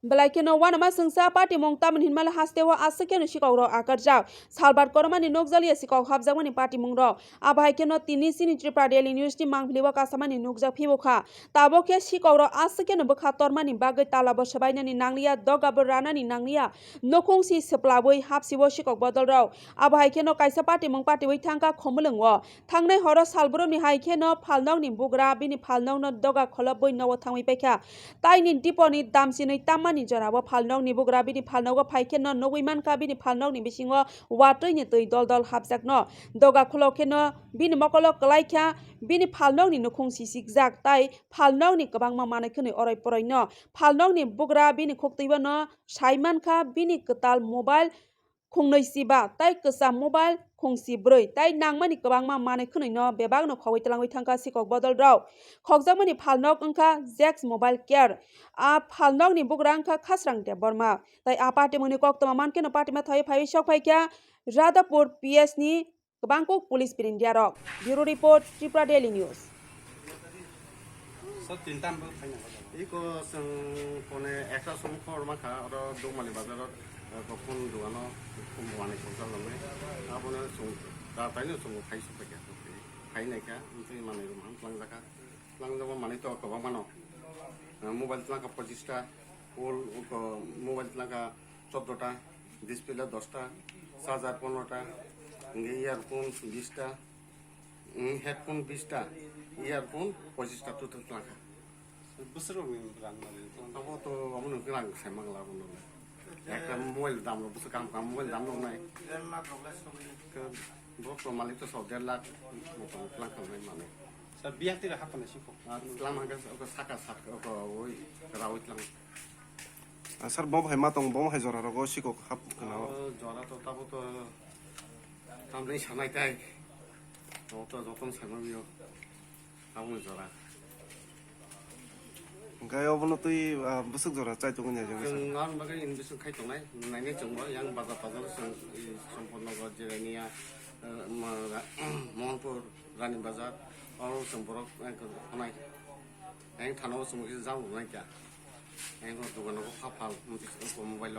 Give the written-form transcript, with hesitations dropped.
Belaikeno wanama sengsa party mong taman hinmal hastewa asakeno sikok ro akarjak salbat kormani nokjali sikok habjakmani party mong ro abaikeno tini sini Tripura Daily News ni mangphiliwa kasamani nukjak phibokha taboke sikok ro asakeno bokha tormani bagai talabo sabainani nanglia dogabo ranani nanglia nokongsi seplaboi hapsibo sikok bodol ro abaikeno kaisa party mong party wi thangka khumulung o thangnai horo salbromni haikeno phalnok ni Bugra bini phalnok no doga kholoboi nawo thangwi paikha taini diponi damsinai tamani jorabo phalnok ni Bugra bini phalnok phaikeno nogui manka bini phalnok ni bisingo watoi ni tui dol dol hapjakno doga khulokeno bini mokolo klaikha bini phalnok ni nukhung sisikjak tai phalnok ni kwbangma manaikhnoi orai poroi no phalnok ni Bugra bini khoktuibo no saimankha bini kwtal mobile khungnoi siba tai kwsa mobile khungsi broi tai nangmani kwbangma manaikhnoi no bebagno khogoi tlangoi thangka sikok bodol rok khokjakmani phalnok wngkha Jax Mobile Care a phalnok ni Bugra wngkha khaswrang Debbarma tai a party muni koktoma mankeno party ma thai phai sok phaikha Radhapur PS ni kwbangko police birindia rok Bureau Report Tripura Daily News Iko pone ekta somkhor makha aro dukmali bazarot kokon dugano kumwani kontal lome apone sum da taino sum khai sopeka khai naika intri mane man plangjaka mane to kobang mano mobile tlangka 25 ta pol mobile tlangka 14 ta display 10 ta charger 15 ta earphone 20 ta headphone 20 ta earphone 25 ta total tlangka busro rang tabo to amno rang semang la bono একটা mobile দাম বুঝছো কাম mobile দাম নাই 1.5 লাখ বড় মালিক তো সব 1.5 লাখ মতো plan করে মানে স্যার বিয়াতে রাখা না শিখো প্ল্যান হাঙ্গা সাকা সাকা ওই রাউতলাম স্যার বম হাই মাতং বম হাই জরা রগো শিখো হাপ না জরা তো তাবো তো কামলাই সানাই তাই তো যতন সানাবিও কামলাই জরা Gaya bono tui busuk jora cai tu gunya jeng. Ngan bagai in busuk kai tongai nai jengbo yang bazar সম্পূর্ণ জেরানিয়া মোহনপুর রানী বাজার আর সম্পর্ক অনাই এই থানাও সমস্যা যাও নাই কা এই দোকানও ফাফাল মোবাইল